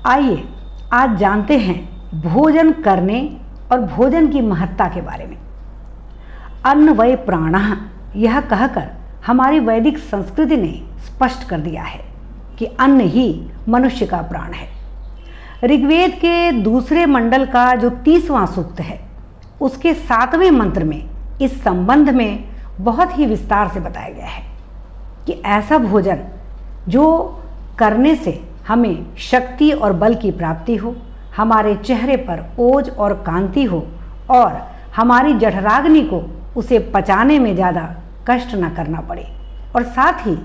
आइए आज जानते हैं भोजन करने और भोजन की महत्ता के बारे में। अन्न वै प्राणः, यह कहकर हमारी वैदिक संस्कृति ने स्पष्ट कर दिया है कि अन्न ही मनुष्य का प्राण है। ऋग्वेद के दूसरे मंडल का जो 30वां सूक्त है, उसके 7वें मंत्र में इस संबंध में बहुत ही विस्तार से बताया गया है कि ऐसा भोजन जो करने से हमें शक्ति और बल की प्राप्ति हो, हमारे चेहरे पर ओज और कांति हो और हमारी जठराग्नि को उसे पचाने में ज़्यादा कष्ट न करना पड़े, और साथ ही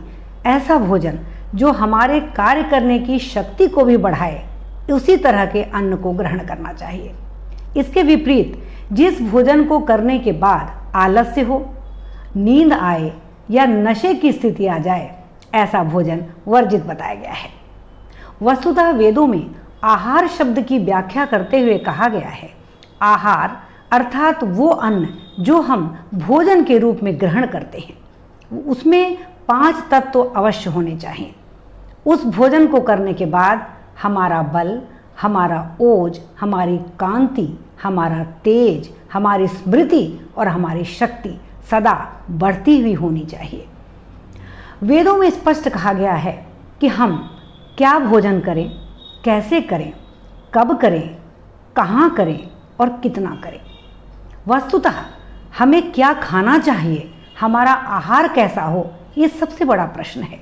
ऐसा भोजन जो हमारे कार्य करने की शक्ति को भी बढ़ाए, उसी तरह के अन्न को ग्रहण करना चाहिए। इसके विपरीत जिस भोजन को करने के बाद आलस्य हो, नींद आए या नशे की स्थिति आ जाए, ऐसा भोजन वर्जित बताया गया है। वस्तुतः वेदों में आहार शब्द की व्याख्या करते हुए कहा गया है, आहार अर्थात वो अन्न जो हम भोजन के रूप में ग्रहण करते हैं, उसमें 5 तत्व तो अवश्य होने चाहिए। उस भोजन को करने के बाद हमारा बल, हमारा ओज, हमारी कांति, हमारा तेज, हमारी स्मृति और हमारी शक्ति सदा बढ़ती हुई होनी चाहिए। वेदों में स्पष्ट कहा गया है कि हम क्या भोजन करें, कैसे करें, कब करें, कहाँ करें और कितना करें। वस्तुतः हमें क्या खाना चाहिए, हमारा आहार कैसा हो, ये सबसे बड़ा प्रश्न है।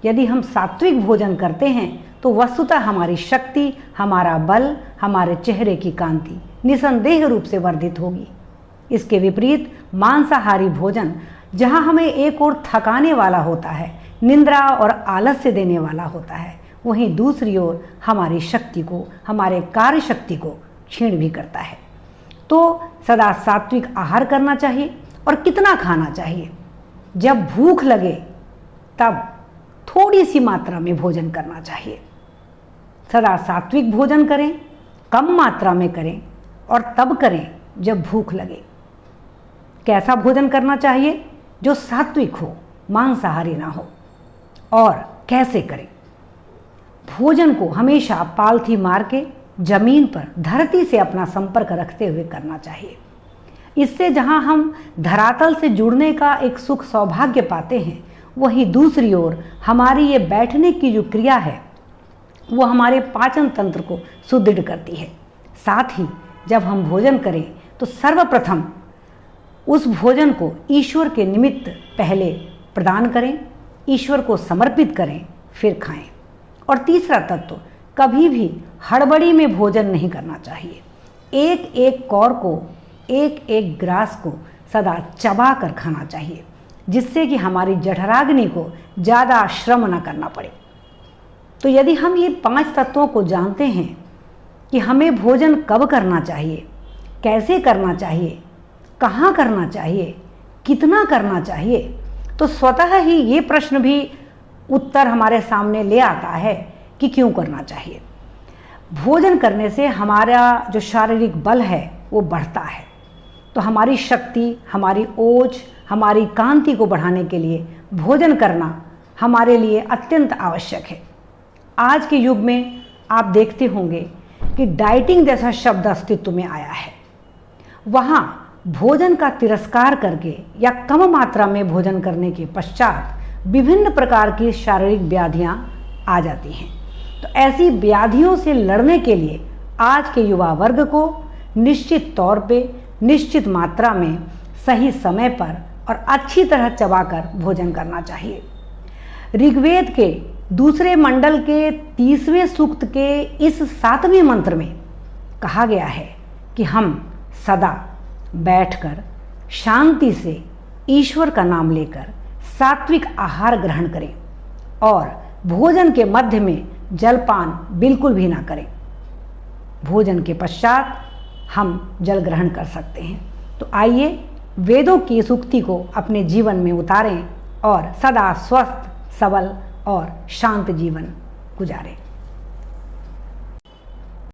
यदि हम सात्विक भोजन करते हैं तो वस्तुतः हमारी शक्ति, हमारा बल, हमारे चेहरे की कांति निसंदेह रूप से वर्धित होगी। इसके विपरीत मांसाहारी भोजन जहाँ हमें एक ओर थकाने वाला होता है, निंद्रा और आलस्य देने वाला होता है, वहीं दूसरी ओर हमारी शक्ति को, हमारे कार्य शक्ति को क्षीण भी करता है। तो सदा सात्विक आहार करना चाहिए। और कितना खाना चाहिए? जब भूख लगे तब थोड़ी सी मात्रा में भोजन करना चाहिए। सदा सात्विक भोजन करें, कम मात्रा में करें और तब करें जब भूख लगे। कैसा भोजन करना चाहिए? जो सात्विक हो, मांसाहारी ना हो। और कैसे करें? भोजन को हमेशा पालथी मार के जमीन पर धरती से अपना संपर्क रखते हुए करना चाहिए। इससे जहां हम धरातल से जुड़ने का एक सुख सौभाग्य पाते हैं, वहीं दूसरी ओर हमारी ये बैठने की जो क्रिया है वो हमारे पाचन तंत्र को सुदृढ़ करती है। साथ ही जब हम भोजन करें तो सर्वप्रथम उस भोजन को ईश्वर के निमित्त पहले प्रदान करें, ईश्वर को समर्पित करें, फिर खाएं। और तीसरा तत्व, कभी भी हड़बड़ी में भोजन नहीं करना चाहिए। एक एक कौर को, एक एक ग्रास को सदा चबा कर खाना चाहिए, जिससे कि हमारी जठराग्नि को ज़्यादा श्रम न करना पड़े। तो यदि हम ये 5 तत्वों को जानते हैं कि हमें भोजन कब करना चाहिए, कैसे करना चाहिए, कहाँ करना चाहिए, कितना करना चाहिए, तो स्वतः ही ये प्रश्न भी उत्तर हमारे सामने ले आता है कि क्यों करना चाहिए। भोजन करने से हमारा जो शारीरिक बल है वो बढ़ता है। तो हमारी शक्ति, हमारी ओज, हमारी कांति को बढ़ाने के लिए भोजन करना हमारे लिए अत्यंत आवश्यक है। आज के युग में आप देखते होंगे कि डाइटिंग जैसा शब्द अस्तित्व में आया है। वहाँ भोजन का तिरस्कार करके या कम मात्रा में भोजन करने के पश्चात विभिन्न प्रकार की शारीरिक व्याधियां आ जाती हैं। तो ऐसी व्याधियों से लड़ने के लिए आज के युवा वर्ग को निश्चित तौर पे, निश्चित मात्रा में, सही समय पर और अच्छी तरह चबाकर भोजन करना चाहिए। ऋग्वेद के दूसरे मंडल के 30वें सूक्त के इस 7वें मंत्र में कहा गया है कि हम सदा बैठकर शांति से ईश्वर का नाम लेकर सात्विक आहार ग्रहण करें और भोजन के मध्य में जलपान बिल्कुल भी ना करें। भोजन के पश्चात हम जल ग्रहण कर सकते हैं। तो आइए वेदों की इस उक्ति को अपने जीवन में उतारें और सदा स्वस्थ, सबल और शांत जीवन गुजारें।